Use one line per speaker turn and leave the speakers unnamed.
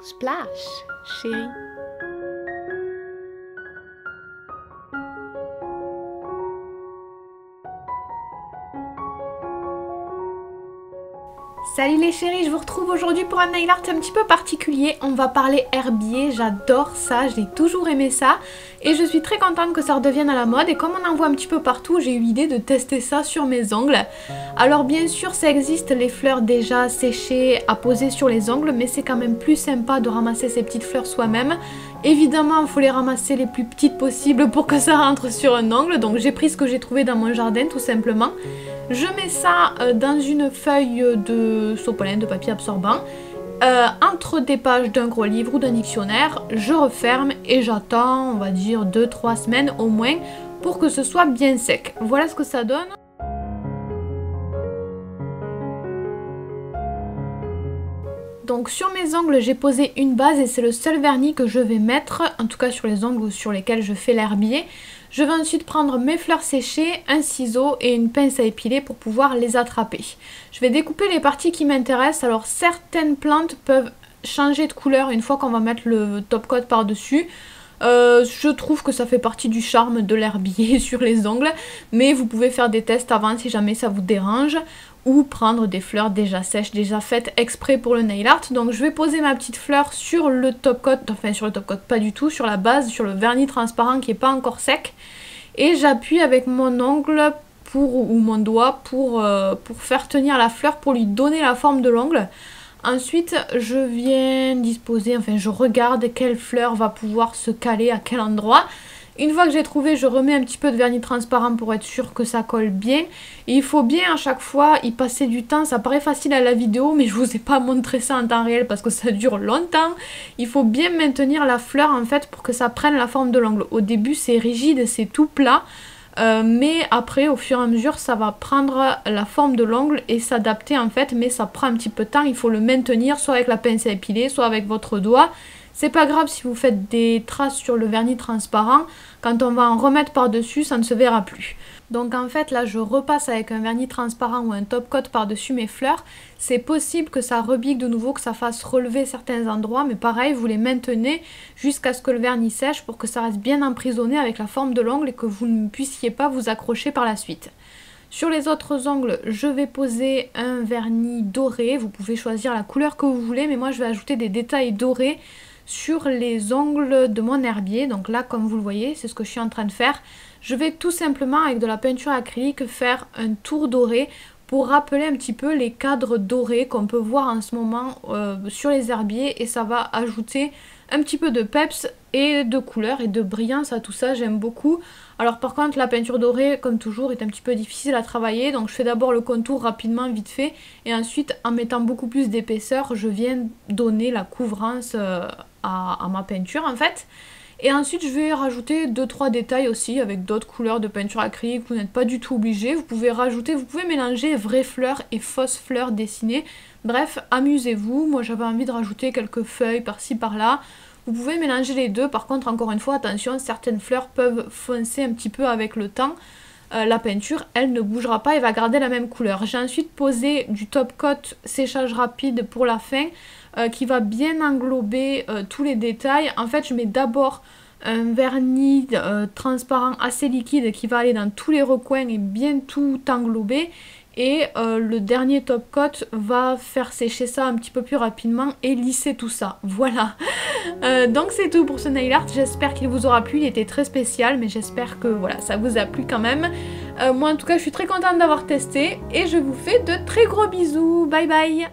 Splash, chérie. Salut les chéris, je vous retrouve aujourd'hui pour un nail art un petit peu particulier. On va parler herbier, j'adore ça, j'ai toujours aimé ça. Et je suis très contente que ça redevienne à la mode. Et comme on en voit un petit peu partout, j'ai eu l'idée de tester ça sur mes ongles. Alors bien sûr, ça existe les fleurs déjà séchées à poser sur les ongles, mais c'est quand même plus sympa de ramasser ces petites fleurs soi-même. Évidemment, il faut les ramasser les plus petites possibles pour que ça rentre sur un ongle. Donc j'ai pris ce que j'ai trouvé dans mon jardin tout simplement. Je mets ça dans une feuille de sopalin, de papier absorbant, entre des pages d'un gros livre ou d'un dictionnaire. Je referme et j'attends, on va dire 2-3 semaines au moins, pour que ce soit bien sec. Voilà ce que ça donne. Donc sur mes ongles, j'ai posé une base et c'est le seul vernis que je vais mettre, en tout cas sur les ongles sur lesquels je fais l'herbier. Je vais ensuite prendre mes fleurs séchées, un ciseau et une pince à épiler pour pouvoir les attraper. Je vais découper les parties qui m'intéressent. Alors certaines plantes peuvent changer de couleur une fois qu'on va mettre le top coat par-dessus. Je trouve que ça fait partie du charme de l'herbier sur les ongles, mais vous pouvez faire des tests avant si jamais ça vous dérange, ou prendre des fleurs déjà sèches, déjà faites exprès pour le nail art. Donc je vais poser ma petite fleur sur le top coat, enfin sur le top coat pas du tout, sur la base, sur le vernis transparent qui n'est pas encore sec, et j'appuie avec mon ongle ou mon doigt pour faire tenir la fleur, pour lui donner la forme de l'ongle. Ensuite, je viens disposer, enfin je regarde quelle fleur va pouvoir se caler à quel endroit. Une fois que j'ai trouvé, je remets un petit peu de vernis transparent pour être sûr que ça colle bien. Et il faut bien à chaque fois y passer du temps. Ça paraît facile à la vidéo, mais je vous ai pas montré ça en temps réel parce que ça dure longtemps. Il faut bien maintenir la fleur en fait pour que ça prenne la forme de l'ongle. Au début c'est rigide, c'est tout plat. Mais après au fur et à mesure ça va prendre la forme de l'ongle et s'adapter en fait, mais ça prend un petit peu de temps. Il faut le maintenir soit avec la pince à épiler, soit avec votre doigt. C'est pas grave si vous faites des traces sur le vernis transparent, quand on va en remettre par dessus ça ne se verra plus. Donc en fait là je repasse avec un vernis transparent ou un top coat par dessus mes fleurs. C'est possible que ça rebique de nouveau, que ça fasse relever certains endroits, mais pareil vous les maintenez jusqu'à ce que le vernis sèche pour que ça reste bien emprisonné avec la forme de l'ongle et que vous ne puissiez pas vous accrocher par la suite. Sur les autres ongles, je vais poser un vernis doré. Vous pouvez choisir la couleur que vous voulez, mais moi je vais ajouter des détails dorés sur les ongles de mon herbier. Donc là, comme vous le voyez, c'est ce que je suis en train de faire. Je vais tout simplement, avec de la peinture acrylique, faire un tour doré pour rappeler un petit peu les cadres dorés qu'on peut voir en ce moment sur les herbiers. Et ça va ajouter un petit peu de peps et de couleur et de brillance à tout ça, j'aime beaucoup. Alors par contre la peinture dorée comme toujours est un petit peu difficile à travailler, donc je fais d'abord le contour rapidement vite fait et ensuite en mettant beaucoup plus d'épaisseur je viens donner la couvrance à ma peinture en fait. Et ensuite je vais rajouter 2-3 détails aussi avec d'autres couleurs de peinture acrylique, vous n'êtes pas du tout obligé, vous pouvez mélanger vraies fleurs et fausses fleurs dessinées. Bref, amusez-vous, moi j'avais envie de rajouter quelques feuilles par-ci par-là. Vous pouvez mélanger les deux, par contre encore une fois attention, certaines fleurs peuvent foncer un petit peu avec le temps. La peinture elle ne bougera pas et va garder la même couleur. J'ai ensuite posé du top coat séchage rapide pour la fin qui va bien englober tous les détails. En fait je mets d'abord un vernis transparent assez liquide qui va aller dans tous les recoins et bien tout englober. Et le dernier top coat va faire sécher ça un petit peu plus rapidement et lisser tout ça. Voilà. Donc c'est tout pour ce nail art. J'espère qu'il vous aura plu. Il était très spécial, mais j'espère que voilà, ça vous a plu quand même. Moi en tout cas, je suis très contente d'avoir testé et je vous fais de très gros bisous. Bye bye.